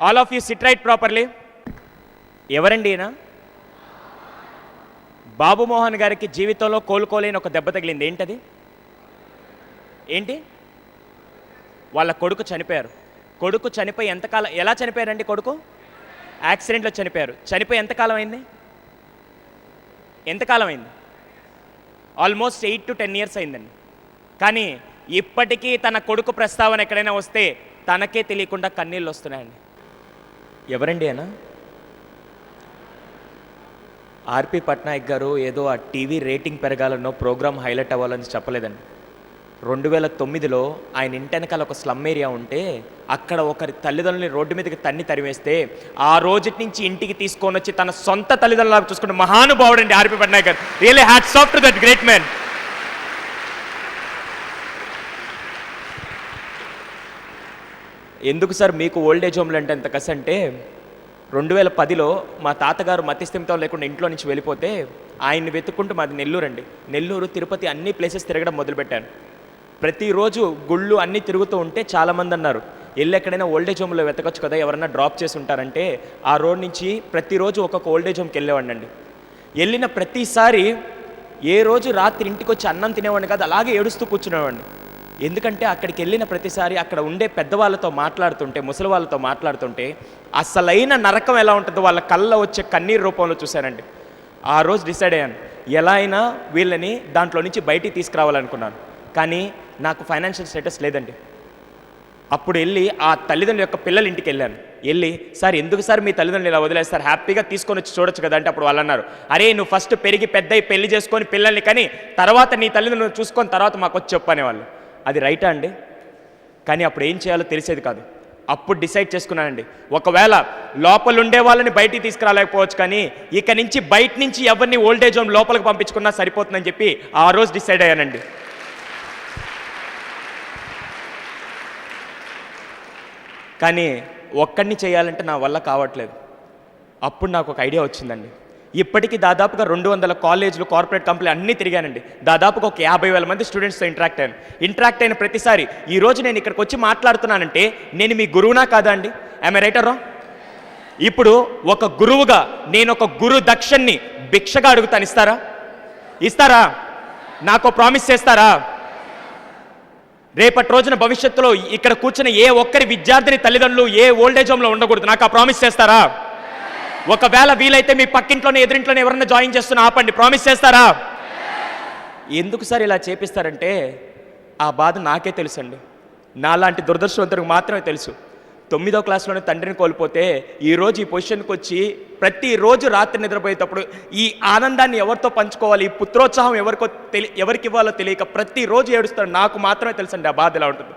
All of you SIT right properly. ఎవరండి ఈయన? బాబు మోహన్ గారికి జీవితంలో కోలుకోలేని ఒక దెబ్బ తగిలింది. ఏంటది? ఏంటి? వాళ్ళ కొడుకు చనిపోయారు. కొడుకు చనిపోయి ఎంతకాలం, ఎలా చనిపోయారండి? కొడుకు యాక్సిడెంట్లో చనిపోయారు. చనిపోయి ఎంతకాలం అయింది? ఎంతకాలం అయింది? ఆల్మోస్ట్ 8 to 10 years అయిందండి. కానీ ఇప్పటికీ తన కొడుకు ప్రస్తావన ఎక్కడైనా వస్తే తనకే తెలియకుండా కన్నీళ్ళు వస్తున్నాయండి. ఎవరండి ఆయన? ఆర్పి పట్నాయక్ గారు ఏదో ఆ టీవీ రేటింగ్ పెరగాలనో ప్రోగ్రామ్ హైలైట్ అవ్వాలని చెప్పలేదండి. 2009లో ఆయన ఇంటెనకాల ఒక స్లమ్ ఏరియా ఉంటే అక్కడ ఒకరి తల్లిదండ్రులని రోడ్డు మీదకి తరివేస్తే ఆ రోజు నుంచి ఇంటికి తీసుకొని వచ్చి తన సొంత తల్లిదండ్రులకు చూసుకుంటే మహానుభావుడు అండి ఆర్పి పట్నాయక్ గారు. Really hats off to that great man. ఎందుకు సార్ మీకు ఓల్డ్ ఏజ్ హోమ్లు అంటే ఎంత కసి అంటే, 2010లో మా తాతగారు మతిస్థిమితం లేకుండా ఇంట్లో నుంచి వెళ్ళిపోతే ఆయన్ని వెతుక్కుంటూ మాది నెల్లూరు అండి. నెల్లూరు, తిరుపతి అన్ని ప్లేసెస్ తిరగడం మొదలుపెట్టాను. ప్రతిరోజు గుళ్ళు అన్నీ తిరుగుతూ ఉంటే చాలామంది అన్నారు, వెళ్ళి ఎక్కడైనా ఓల్డేజ్ హోమ్లో వెతకొచ్చు కదా, ఎవరన్నా డ్రాప్ చేసి ఉంటారంటే ఆ రోడ్ నుంచి ప్రతిరోజు ఒక్కొక్క ఓల్డేజ్ హోమ్కి వెళ్ళేవాడిని. వెళ్ళిన ప్రతిసారి ఏ రోజు రాత్రి ఇంటికి వచ్చి అన్నం తినేవాడిని కాదు, అలాగే ఏడుస్తూ కూర్చునేవాడిని. ఎందుకంటే అక్కడికి వెళ్ళిన ప్రతిసారి అక్కడ ఉండే పెద్దవాళ్ళతో మాట్లాడుతుంటే, ముసలి వాళ్ళతో మాట్లాడుతుంటే అసలైన నరకం ఎలా ఉంటుందో వాళ్ళ కళ్ళ వచ్చే కన్నీరు రూపంలో చూశానండి. ఆ రోజు డిసైడ్ అయ్యాను, ఎలా అయినా వీళ్ళని దాంట్లో నుంచి బయటికి తీసుకురావాలనుకున్నాను. కానీ నాకు ఫైనాన్షియల్ స్టేటస్ లేదండి. అప్పుడు వెళ్ళి ఆ తల్లిదండ్రుల యొక్క పిల్లల ఇంటికి వెళ్ళాను. వెళ్ళి, సార్ ఎందుకు సార్ మీ తల్లిదండ్రులు ఇలా వదిలేస్తారు, హ్యాపీగా తీసుకొని వచ్చి చూడొచ్చు కదా అంటే అప్పుడు వాళ్ళు అన్నారు, అరే నువ్వు ఫస్ట్ పెరిగి పెద్దయి పెళ్లి చేసుకొని పిల్లల్ని కానీ తర్వాత నీ తల్లిదండ్రులను చూసుకొని తర్వాత మాకు వచ్చి చెప్పనేవాళ్ళు. అది రైటా అండి? కానీ అప్పుడు ఏం చేయాలో తెలిసేది కాదు. అప్పుడు డిసైడ్ చేసుకున్నానండి, ఒకవేళ లోపల ఉండే వాళ్ళని బయటికి తీసుకురాలేకపోవచ్చు, కానీ ఇక నుంచి బయట నుంచి ఎవరిని ఓల్డేజ్ హోమ్ లోపలికి పంపించుకున్నా సరిపోతుందని చెప్పి ఆ రోజు డిసైడ్ అయ్యానండి. కానీ ఒక్కడిని చేయాలంటే నా వల్ల కావట్లేదు. అప్పుడు నాకు ఒక ఐడియా వచ్చిందండి. ఇప్పటికీ దాదాపుగా 200 కాలేజీలు, కార్పొరేట్ కంపెనీలు అన్నీ తిరిగానండి. దాదాపుగా ఒక 50,000 మంది స్టూడెంట్స్తో ఇంటరాక్ట్ అయిన ప్రతిసారి ఈరోజు నేను ఇక్కడికి వచ్చి మాట్లాడుతున్నానంటే నేను మీ గురువునా కాదా అండి? ఐఎమ్ ఏ రైటరా? ఇప్పుడు ఒక గురువుగా నేను ఒక గురు దక్షిణ్ణి భిక్షగా అడుగుతాను, ఇస్తారా? నాకు ప్రామిస్ చేస్తారా? రేపటి రోజున భవిష్యత్తులో ఇక్కడ కూర్చున్న ఏ ఒక్కరి విద్యార్థిని తల్లిదండ్రులు ఏ ఓల్డేజ్ హోమ్లో ఉండకూడదు, నాకు ఆ ప్రామిస్ చేస్తారా? ఒకవేళ వీలైతే మీ పక్కింట్లోనే ఎదురింట్లోనే ఎవరన్నా జాయిన్ చేస్తున్నా ఆపండి, ప్రామిస్ చేస్తారా? ఎందుకు సార్ ఇలా చేపిస్తారంటే ఆ బాధ నాకే తెలుసండి. నాలాంటి దురదృష్టవంతుడికి మాత్రమే తెలుసు. 9వ క్లాస్లోనే తండ్రిని కోల్పోతే ఈరోజు ఈ పొజిషన్కి వచ్చి ప్రతిరోజు రాత్రి నిద్రపోయేటప్పుడు ఈ ఆనందాన్ని ఎవరితో పంచుకోవాలి, ఈ పుత్రోత్సాహం ఎవరికి ఇవ్వాలో తెలియక ప్రతిరోజు ఏడుస్తాడు. నాకు మాత్రమే తెలుసండి ఆ బాధ ఎలా ఉంటుంది.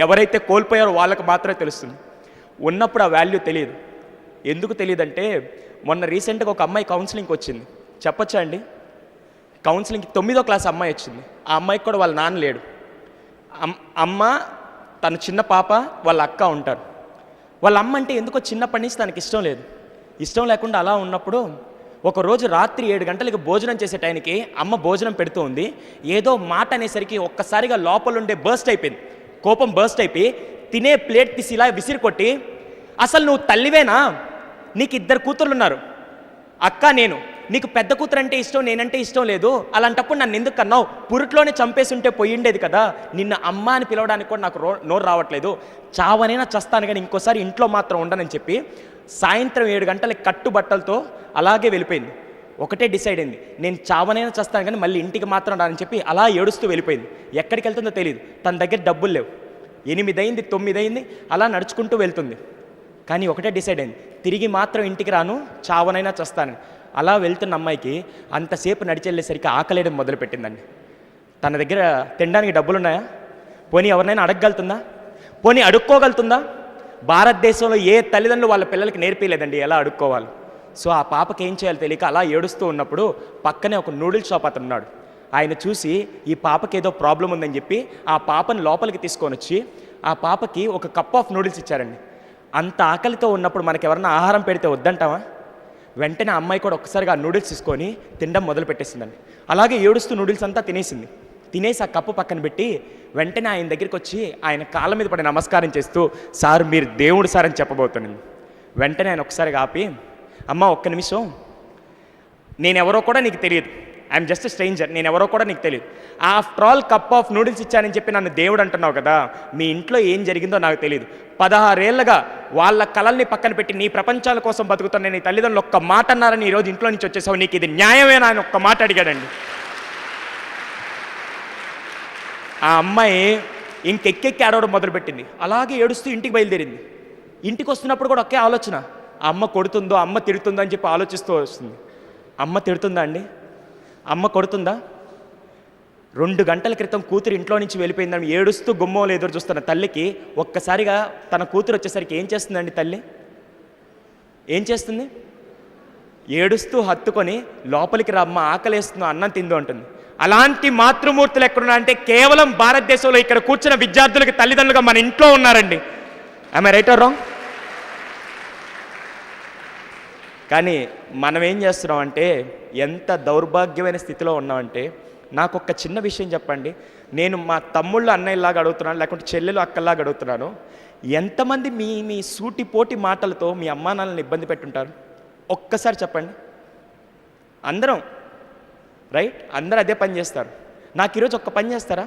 ఎవరైతే కోల్పోయారో వాళ్ళకి మాత్రమే తెలుస్తుంది. ఉన్నప్పుడు ఆ వాల్యూ తెలియదు. ఎందుకు తెలియదంటే, మొన్న రీసెంట్గా ఒక అమ్మాయి కౌన్సిలింగ్కి వచ్చింది. చెప్పచ్చా అండి? కౌన్సిలింగ్కి 9వ క్లాస్ అమ్మాయి వచ్చింది. ఆ అమ్మాయికి కూడా వాళ్ళ నాన్న లేడు. అమ్మ, తన చిన్న పాప, వాళ్ళ అక్క ఉంటారు. వాళ్ళ అమ్మ అంటే ఎందుకో చిన్నప్పటి నుంచి తనకి ఇష్టం లేదు. ఇష్టం లేకుండా అలా ఉన్నప్పుడు ఒకరోజు రాత్రి 7 గంటలకి భోజనం చేసే టైంకి అమ్మ భోజనం పెడుతూ ఉంది. ఏదో మాట అనేసరికి ఒక్కసారిగా లోపలుండే బర్స్ట్ అయిపోయింది. కోపం బర్స్ట్ అయిపోయి తినే ప్లేట్ తీసి ఇలా విసిరి కొట్టి, అసలు నువ్వు తల్లివేనా? నీకు 2 కూతుర్లు ఉన్నారు, అక్క నేను. నీకు పెద్ద కూతురు అంటే ఇష్టం, నేనంటే ఇష్టం లేదు. అలాంటప్పుడు నన్ను ఎందుకు కన్నావు? పురుట్లోనే చంపేసి ఉంటే పోయిండేది కదా. నిన్న అమ్మ అని పిలవడానికి కూడా నాకు నోరు రావట్లేదు. చావనైనా చస్తాను కానీ ఇంకోసారి ఇంట్లో మాత్రం ఉండనని చెప్పి సాయంత్రం 7 గంటలకి కట్టుబట్టలతో అలాగే వెళ్ళిపోయింది. ఒకటే డిసైడ్ అయింది, నేను చావనైనా చస్తాను కానీ మళ్ళీ ఇంటికి మాత్రం రానని చెప్పి అలా ఏడుస్తూ వెళ్ళిపోయింది. ఎక్కడికి వెళ్తుందో తెలియదు. తన దగ్గర డబ్బులు లేవు. 8 అయింది, 9 అయింది, అలా నడుచుకుంటూ వెళ్తుంది. కానీ ఒకటే డిసైడ్ అయింది, తిరిగి మాత్రం ఇంటికి రాను, చావనైనా చస్తాను. అలా వెళ్తున్న అమ్మాయికి అంతసేపు నడిచెళ్ళేసరికి ఆకలేయడం మొదలుపెట్టిందండి. తన దగ్గర తినడానికి డబ్బులున్నాయా? పోనీ ఎవరినైనా అడగగలుగుతుందా? పోనీ అడుక్కోగలుగుతుందా? భారతదేశంలో ఏ తల్లిదండ్రులు వాళ్ళ పిల్లలకి నేర్పించలేదండి ఎలా అడుక్కోవాలి. సో ఆ పాపకి ఏం చేయాలో తెలియక అలా ఏడుస్తూ ఉన్నప్పుడు పక్కనే ఒక నూడిల్స్ షాప్ అతను ఉన్నాడు. ఆయన చూసి ఈ పాపకి ఏదో ప్రాబ్లం ఉందని చెప్పి ఆ పాపని లోపలికి తీసుకొని వచ్చి ఆ పాపకి ఒక కప్ ఆఫ్ నూడిల్స్ ఇచ్చారండి. అంత ఆకలితో ఉన్నప్పుడు మనకి ఎవరన్నా ఆహారం పెడితే వద్దంటావా? వెంటనే అమ్మాయి కూడా ఒక్కసారిగా ఆ నూడిల్స్ తీసుకొని తినడం మొదలు పెట్టేసిందండి. అలాగే ఏడుస్తూ నూడిల్స్ అంతా తినేసింది. తినేసి ఆ కప్పు పక్కన పెట్టి వెంటనే ఆయన దగ్గరికి వచ్చి ఆయన కాళ్ళ మీద పడి నమస్కారం చేస్తూ, సార్ మీరు దేవుడు సార్ అని చెప్పబోతున్నాను. వెంటనే ఆయన ఒకసారి ఆపి, అమ్మ ఒక్క నిమిషం, నేనెవరో కూడా నీకు తెలియదు, ఐఎమ్ జస్ట్ స్ట్రేంజర్, నేనెవరో కూడా నీకు తెలియదు. After all cup of noodles ఇచ్చానని చెప్పి నన్ను దేవుడు అంటున్నావు కదా, మీ ఇంట్లో ఏం జరిగిందో నాకు తెలియదు. 16 ఏళ్ళగా వాళ్ళ కళల్ని పక్కన పెట్టి నీ ప్రపంచాల కోసం బతుకుతున్న నీ తల్లిదండ్రులు ఒక్క మాట అన్నారని ఈరోజు ఇంట్లో నుంచి వచ్చేసావు, నీకు ఇది న్యాయమేనా అని ఒక్క మాట అడిగాడండి. ఆ అమ్మాయి ఇంకెక్కెక్కి ఆడవడం మొదలుపెట్టింది. అలాగే ఏడుస్తూ ఇంటికి బయలుదేరింది. ఇంటికి వస్తున్నప్పుడు కూడా ఒకే ఆలోచన, అమ్మ కొడుతుందో అమ్మ తిడుతుందో అని చెప్పి ఆలోచిస్తూ వస్తుంది. అమ్మ తిడుతుందా అండి? అమ్మ కొడుతుందా? 2 గంటల క్రితం కూతురు ఇంట్లో నుంచి వెళ్ళిపోయిందని ఏడుస్తూ గుమ్మంలో ఎదురు చూస్తున్న తల్లికి ఒక్కసారిగా తన కూతురు వచ్చేసరికి ఏం చేస్తుందండి తల్లి? ఏం చేస్తుంది? ఏడుస్తూ హత్తుకొని లోపలికి రమ్మ, ఆకలేస్తుందో అన్నం తిందో అంటుంది. అలాంటి మాతృమూర్తులు ఎక్కడున్నా అంటే కేవలం భారతదేశంలో ఇక్కడ కూర్చున్న విద్యార్థులకి తల్లిదండ్రులుగా మన ఇంట్లో ఉన్నారండి. I right are wrong? కానీ మనం ఏం చేస్తున్నాం అంటే, ఎంత దౌర్భాగ్యమైన స్థితిలో ఉన్నామంటే, నాకు ఒక చిన్న విషయం చెప్పండి. నేను మా తమ్ముళ్ళు అన్నయ్యలాగా అడుగుతున్నాను, లేకుంటే చెల్లెలు అక్కల్లాగా అడుగుతున్నాను. ఎంతమంది మీ సూటిపోటి మాటలతో మీ అమ్మా నాన్నలను ఇబ్బంది పెట్టుంటారు? ఒక్కసారి చెప్పండి. అందరం రైట్, అందరూ అదే పని చేస్తారు. నాకు ఈరోజు ఒక్క పని చేస్తారా?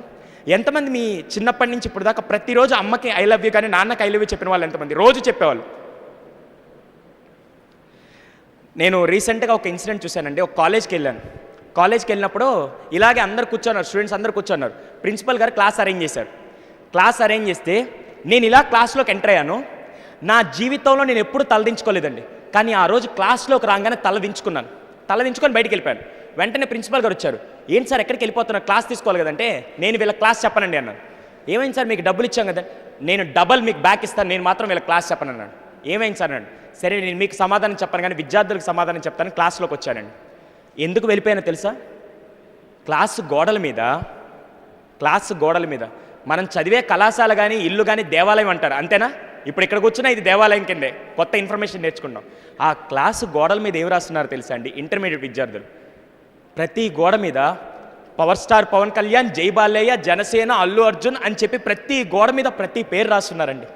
ఎంతమంది మీ చిన్నప్పటి నుంచి ఇప్పుడు దాకా ప్రతిరోజు అమ్మకి ఐ లవ్ యూ కానీ నాన్నకి ఐ లవ్ యూ చెప్పిన వాళ్ళు ఎంతమంది? రోజు చెప్పేవాళ్ళు. నేను రీసెంట్గా ఒక ఇన్సిడెంట్ చూశానండి. ఒక కాలేజ్కి వెళ్ళాను. కాలేజ్కి వెళ్ళినప్పుడు ఇలాగే అందరు కూర్చున్నారు, స్టూడెంట్స్ అందరు కూర్చున్నారు. ప్రిన్సిపల్ గారు క్లాస్ అరేంజ్ చేశారు. క్లాస్ అరేంజ్ చేస్తే నేను ఇలా క్లాస్లోకి ఎంటర్ అయ్యాను. నా జీవితంలో నేను ఎప్పుడు తలదించుకోలేదండి. కానీ ఆ రోజు క్లాస్లోకి రాగానే తలదించుకొని బయటికి వెళ్ళిపోయాను. వెంటనే ప్రిన్సిపల్ గారు వచ్చారు. ఏంటి సార్ ఎక్కడికి వెళ్ళిపోతున్నారు, క్లాస్ తీసుకోవాలి కదంటే, నేను వీళ్ళ క్లాస్ చెప్పనండి అన్నాను. ఏమైంది సార్, మీకు డబ్బులు ఇచ్చాం కదా, నేను డబల్ మీకు బ్యాక్ ఇస్తాను, నేను మాత్రం వీళ్ళ క్లాస్ చెప్పను అన్నాడు. ఏమైంది సార్ అన్నాడు. సరే నేను మీకు సమాధానం చెప్పను కానీ విద్యార్థులకు సమాధానం చెప్తాను, క్లాస్లోకి వచ్చానండి. ఎందుకు వెళ్ళిపోయానో తెలుసా? క్లాసు గోడల మీద మనం చదివే కళాశాల కానీ ఇల్లు కానీ దేవాలయం అంటారు, అంతేనా? ఇప్పుడు ఇక్కడ కూర్చున్నా ఇది దేవాలయం కిందే, కొత్త ఇన్ఫర్మేషన్ నేర్చుకున్నాం. ఆ క్లాసు గోడల మీద ఏం రాస్తున్నారు తెలుసా అండి? ఇంటర్మీడియట్ విద్యార్థులు ప్రతి గోడ మీద పవర్ స్టార్ పవన్ కళ్యాణ్, జై బాలయ్య, జనసేన, అల్లు అర్జున్ అని చెప్పి ప్రతి గోడ మీద ప్రతి పేరు రాస్తున్నారండి.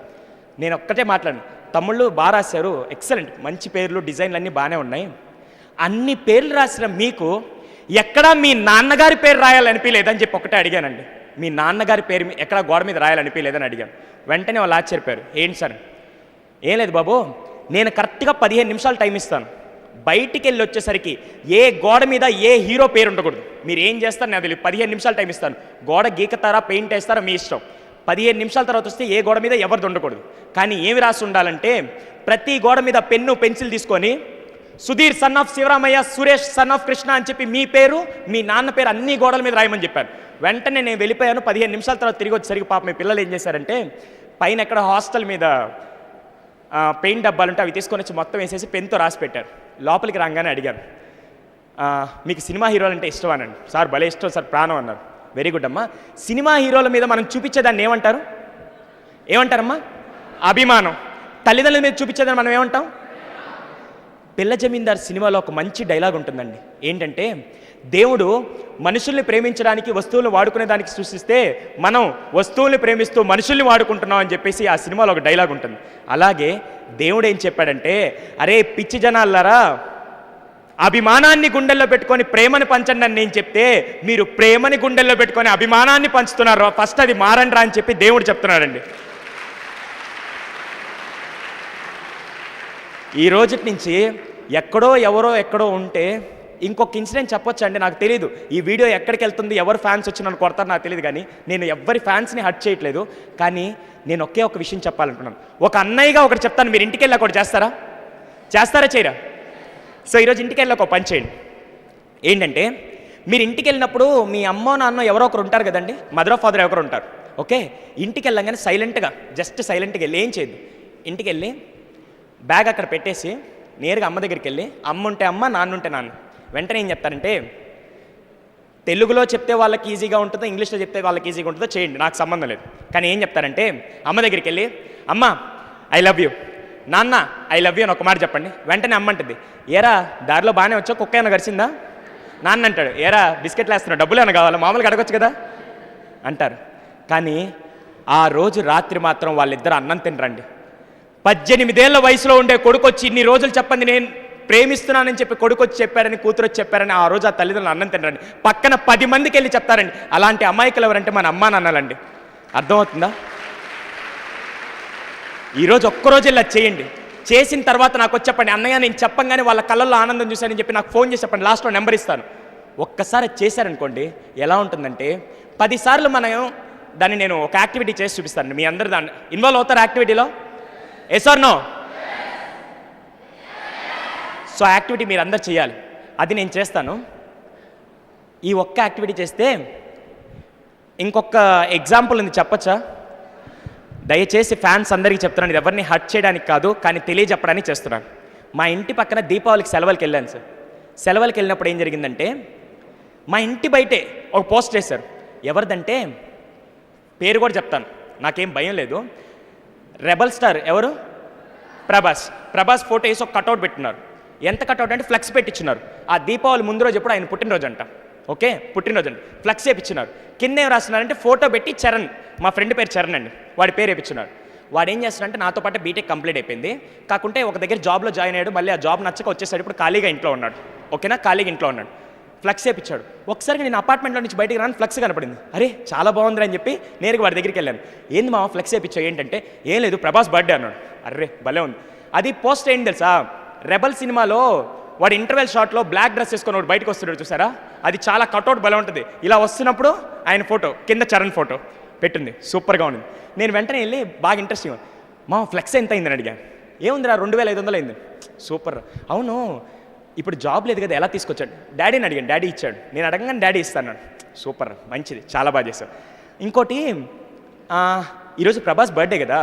నేను ఒక్కటే మాట్లాడాను, తమ్ముళ్ళు బాగా రాశారు, ఎక్సలెంట్, మంచి పేర్లు, డిజైన్లు అన్నీ బాగానే ఉన్నాయి. అన్ని పేర్లు రాసిన మీకు ఎక్కడా మీ నాన్నగారి పేరు రాయాలనిపించలేదని చెప్పి ఒకటే అడిగానండి. మీ నాన్నగారి పేరు ఎక్కడ గోడ మీద రాయాలనిపించలేదని అడిగాను. వెంటనే వాళ్ళు ఆశ్చర్యపోయారు. ఏంటి సార్? ఏం లేదు బాబు, నేను కరెక్ట్గా 15 నిమిషాలు టైం ఇస్తాను. బయటికి వెళ్ళి వచ్చేసరికి ఏ గోడ మీద ఏ హీరో పేరు ఉండకూడదు. మీరు ఏం చేస్తారు నాకు తెలియదు. 15 నిమిషాలు టైం ఇస్తాను. గోడ గీకతారా, పెయింట్ వేస్తారా, మీ ఇష్టం. 15 నిమిషాల తర్వాత వస్తే ఏ గోడ మీద ఎవరిది ఉండకూడదు. కానీ ఏమి రాసి ఉండాలంటే, ప్రతి గోడ మీద పెన్ను, పెన్సిల్ తీసుకొని Sudheer son of Sivaramaiah, Suresh son of Krishna అని చెప్పి మీ పేరు, మీ నాన్న పేరు అన్ని గోడల మీద రాయమని చెప్పారు. వెంటనే నేను వెళ్ళిపోయాను. 15 నిమిషాల తర్వాత తిరిగి వచ్చేసరికి పాప మీ పిల్లలు ఏం చేశారంటే, పైన ఎక్కడ హాస్టల్ మీద పెయింట్ డబ్బాలు ఉంటే అవి తీసుకొని వచ్చి మొత్తం వేసేసి పెన్తో రాసి పెట్టారు. లోపలికి రాగానే అడిగాను, మీకు సినిమా హీరోలు అంటే ఇష్టం అనండి. సార్ భలే ఇష్టం సార్, ప్రాణం అన్నారు. వెరీ గుడ్ అమ్మా. సినిమా హీరోల మీద మనం చూపించేదాన్ని ఏమంటారమ్మా? అభిమానం. తల్లిదండ్రుల మీద చూపించేదాన్ని మనం ఏమంటాం? పిల్ల జమీందార్ సినిమాలో ఒక మంచి డైలాగ్ ఉంటుందండి. ఏంటంటే, దేవుడు మనుషుల్ని ప్రేమించడానికి వస్తువులను వాడుకునే దానికి సృష్టిస్తే మనం వస్తువుల్ని ప్రేమిస్తూ మనుషుల్ని వాడుకుంటున్నాం అని చెప్పేసి ఆ సినిమాలో ఒక డైలాగ్ ఉంటుంది. అలాగే దేవుడు ఏం చెప్పాడంటే, అరే పిచ్చి జనాలారా, అభిమానాన్ని గుండెల్లో పెట్టుకొని ప్రేమని పంచండి అని నేను చెప్తే మీరు ప్రేమని గుండెల్లో పెట్టుకొని అభిమానాన్ని పంచుతున్నారు, ఫస్ట్ అది మారండి అని చెప్పి దేవుడు చెప్తున్నాడండి. ఈ రోజు నుంచి ఎక్కడో ఉంటే ఇంకొక ఇన్సిడెంట్ చెప్పొచ్చు అండి, నాకు తెలియదు ఈ వీడియో ఎక్కడికి వెళ్తుంది, ఎవరు ఫ్యాన్స్ వచ్చి నన్ను కొడతారు నాకు తెలియదు. కానీ నేను ఎవరి ఫ్యాన్స్ని హర్ట్ చేయట్లేదు. కానీ నేను ఒకే ఒక విషయం చెప్పాలనుకున్నాను. ఒక అన్నయ్యగా ఒకటి చెప్తాను, మీరు ఇంటికి వెళ్ళి ఒకటి చేస్తారా చేయరా? సో ఈరోజు ఇంటికి వెళ్ళి ఒక పని చేయండి. ఏంటంటే, మీరు ఇంటికి వెళ్ళినప్పుడు మీ అమ్మో నాన్నో ఎవరో ఒకరు ఉంటారు కదండి, మదర్ ఆఫ్ ఫాదర్ ఎవరో ఉంటారు. ఓకే, ఇంటికి వెళ్ళగానే సైలెంట్గా వెళ్ళి ఏం చేయద్దు. ఇంటికి వెళ్ళి బ్యాగ్ అక్కడ పెట్టేసి నేరుగా అమ్మ దగ్గరికి వెళ్ళి, అమ్మ ఉంటే అమ్మ, నాన్న ఉంటే నాన్న. వెంటనే ఏం చెప్తారంటే, తెలుగులో చెప్తే వాళ్ళకి ఈజీగా ఉంటుందో, ఇంగ్లీష్లో చెప్తే వాళ్ళకి ఈజీగా ఉంటుందో చేయండి, నాకు సంబంధం లేదు. కానీ ఏం చెప్తారంటే, అమ్మ దగ్గరికి వెళ్ళి, అమ్మ ఐ లవ్ యూ, నాన్న ఐ లవ్ యూ అని ఒక మాట చెప్పండి. వెంటనే అమ్మ అంటుంది, ఏరా దారిలో బాగానే వచ్చావు, కుక్క ఏమైనా గడిచిందా? నాన్న అంటాడు, ఏరా బిస్కెట్లు వేస్తున్నావు, డబ్బులు ఏమైనా కావాలా, మామూలుగా అడగొచ్చు కదా అంటారు. కానీ ఆ రోజు రాత్రి మాత్రం వాళ్ళిద్దరు అన్నం తినరండి. 18 ఏళ్ల వయసులో ఉండే కొడుకు వచ్చి ఇన్ని రోజులు చెప్పండి నేను ప్రేమిస్తున్నానని చెప్పి కొడుకు వచ్చి చెప్పారని, కూతురు వచ్చి చెప్పారని, ఆ రోజు ఆ తల్లిదండ్రులు అన్నం తినరండి. పక్కన 10 మందికి వెళ్ళి చెప్తారండి. అలాంటి అమాయకులు ఎవరంటే మన అమ్మా నాన్నలండి. అర్థమవుతుందా? ఈరోజు ఒక్కరోజు ఇలా చేయండి. చేసిన తర్వాత నాకు వచ్చి చెప్పండి, అన్నయ్య నేను చెప్పంగానే వాళ్ళ కళ్ళల్లో ఆనందం చూశానని చెప్పి నాకు ఫోన్ చేసి చెప్పండి, లాస్ట్లో నెంబర్ ఇస్తాను. ఒక్కసారి చేశారనుకోండి ఎలా ఉంటుందంటే 10 సార్లు మనం దాన్ని నేను ఒక యాక్టివిటీ చేసి చూపిస్తాను. మీ అందరు దాన్ని ఇన్వాల్వ్ అవుతారు యాక్టివిటీలో? Yes or no? So activity మీరు అందరు చేయాలి. అది నేను చేస్తాను. ఈ ఒక్క యాక్టివిటీ చేస్తే ఇంకొక ఎగ్జాంపుల్ ఉంది, చెప్పచ్చా? దయచేసి ఫ్యాన్స్ అందరికీ చెప్తున్నాను, ఇది ఎవరిని హర్ట్ చేయడానికి కాదు, కానీ తెలియజెప్పడానికి చేస్తున్నాను. మా ఇంటి పక్కన దీపావళికి సెలవులకి వెళ్ళాను సార్. సెలవులకి వెళ్ళినప్పుడు ఏం జరిగిందంటే మా ఇంటి బయటే ఒక పోస్ట్ చేశారు. ఎవరిదంటే పేరు కూడా చెప్తాను, నాకేం భయం లేదు. రెబల్ స్టార్ ఎవరు? ప్రభాస్ ఫోటో వేసి ఒక కటౌట్ పెట్టినారు. ఎంత కటౌట్ అంటే ఫ్లెక్స్ పెట్టించినారు. ఆ దీపావళి ముందు రోజు ఎప్పుడు ఆయన పుట్టినరోజు అంట. ఓకే, పుట్టినరోజు అండి. ఫ్లెక్స్ వేయించినారు. కింద ఏం రాస్తున్నారంటే ఫోటో పెట్టి చరణ్, మా ఫ్రెండ్ పేరు చరణ్ అండి, వాడి పేరు వేయించినారు. వాడు ఏం చేస్తున్నాడంటే నాతో పాటు బీటెక్ కంప్లీట్ అయిపోయింది, కాకుంటే ఒక దగ్గర జాబ్లో జాయిన్ అయ్యాడు. మళ్ళీ ఆ జాబ్ నచ్చక వచ్చేసాడు. ఇప్పుడు ఖాళీగా ఇంట్లో ఉన్నాడు. ఓకేనా, ఖాళీగా ఇంట్లో ఉన్నాడు. ఫ్లెక్స్ వేయించాడు. ఒకసారి నేను అపార్ట్మెంట్లో నుంచి బయటికి రాని ఫ్లెక్స్ కనపడింది. అరే చాలా బాగుంది అని చెప్పి నేరుగా వాడి దగ్గరికి వెళ్ళాను. ఏంది మా ఫ్లెక్స్ వేయించావు ఏంటంటే, ఏం లేదు ప్రభాస్ బర్త్డే అన్నాడు. అర్రే భలే ఉంది. అది పోస్ట్ ఏంటి తెలుసా? రెబల్ సినిమాలో వాడు ఇంటర్వెల్ షాట్లో బ్లాక్ డ్రెస్ వేసుకొని వాడు బయటకు వస్తున్నాడు చూసారా, అది చాలా కట్అవుట్ భలే ఉంటుంది. ఇలా వస్తున్నప్పుడు ఆయన ఫోటో కింద చరణ్ ఫోటో పెట్టింది, సూపర్గా ఉంది. నేను వెంటనే వెళ్ళి బాగా ఇంట్రెస్టింగ్, మా ఫ్లెక్స్ ఎంత అయిందని అడిగాను. ఏముందిరా 2500 అయింది. సూపర్. అవును ఇప్పుడు జాబ్ లేదు కదా, ఎలా తీసుకొచ్చాడు? డాడీని అడిగాను, డాడీ ఇచ్చాడు. నేను అడగగానే డాడీ ఇస్తాను. సూపర్, మంచిది, చాలా బాగా చేశావు. ఇంకోటి, ఈరోజు ప్రభాస్ బర్త్డే కదా,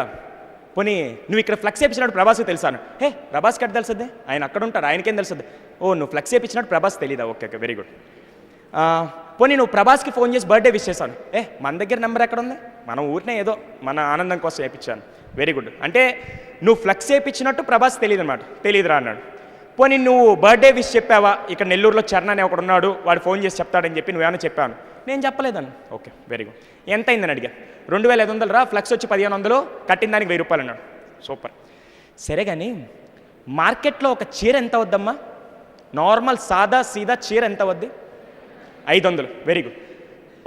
పోనీ నువ్వు ఇక్కడ ఫ్లెక్స్ వేయించినట్టు ప్రభాస్కి తెలుసాను. హే ప్రభాస్కి అట్ట తెలుస్తుంది, ఆయన అక్కడ ఉంటాడు, ఆయనకేం తెలుస్తుంది? ఓ నువ్వు ఫ్లెక్స్ వేయించినట్టు ప్రభాస్ తెలీదా? Okay okay, very good. పోనీ నువ్వు ప్రభాస్కి ఫోన్ చేసి బర్త్డే విష్ చేశాను. మన దగ్గర నెంబర్ ఎక్కడ ఉంది? మనం ఊరినే ఏదో మన ఆనందం కోసం వేయించాను. Very good. అంటే నువ్వు ఫ్లెక్స్ వేయించినట్టు ప్రభాస్ తెలియదు అనమాట. తెలియదురా అన్నాడు. పోనీ నువ్వు బర్త్డే విష్ చెప్పావా? ఇక్కడ నెల్లూరులో చరణ్ అని ఒకడు ఉన్నాడు, వాడు ఫోన్ చేసి చెప్తాడని చెప్పి నువ్వేమైనా చెప్పాను? నేను చెప్పలేదని. Okay very good. ఎంత అయిందని అడిగా. 2500 రా, ఫ్లెక్స్ వచ్చి 1500, కట్టిన దానికి 1000 రూపాయలు అన్నాడు. సూపర్. సరే కానీ మార్కెట్లో ఒక చీర ఎంత వద్దమ్మా? నార్మల్ సాదా సీదా చీర ఎంత వద్ది? 500. Very good.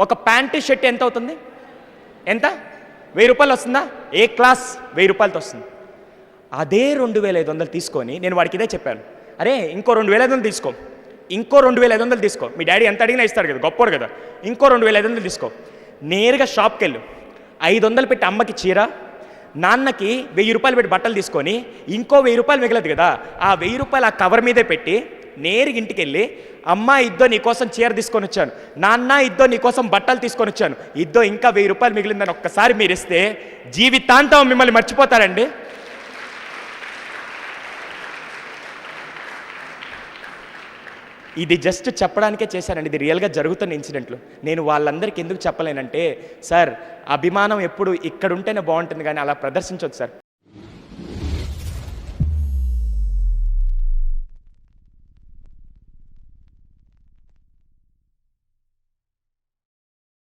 ఒక ప్యాంటు షర్ట్ ఎంత అవుతుంది? ఎంత? 1000 రూపాయలు వస్తుందా? ఏ క్లాస్ 1000 రూపాయలతో వస్తుంది. అదే 2500 తీసుకొని నేను వాడికి ఇదే చెప్పాను, అరే ఇంకో 2500 తీసుకో, ఇంకో 2500 తీసుకో. మీ డాడీ ఎంత అడిగినా ఇస్తాడు కదా, గొప్పడు కదా. ఇంకో 2500 తీసుకో. నేరుగా షాప్కి వెళ్ళు, 500 పెట్టి అమ్మకి చీర, నాన్నకి 1000 రూపాయలు పెట్టి బట్టలు తీసుకొని ఇంకో 1000 రూపాయలు మిగలదు కదా, ఆ 1000 రూపాయలు ఆ కవర్ మీదే పెట్టి నేరుగా ఇంటికి వెళ్ళి, అమ్మ ఇద్దో నీకోసం చీర తీసుకొని వచ్చాను, నాన్న ఇద్దో నీకోసం బట్టలు తీసుకొని వచ్చాను, ఇద్దో ఇంకా 1000 రూపాయలు మిగిలిందని ఒక్కసారి మీరు ఇస్తే జీవితాంతం మిమ్మల్ని మర్చిపోతారండి. ఇది జస్ట్ చెప్పడానికే చేశానండి, ఇది రియల్గా జరుగుతున్న ఇన్సిడెంట్లు. నేను వాళ్ళందరికీ ఎందుకు చెప్పలేనంటే, సార్ అభిమానం ఎప్పుడు ఇక్కడ ఉంటేనే బాగుంటుంది కానీ అలా ప్రదర్శించొద్దు సార్.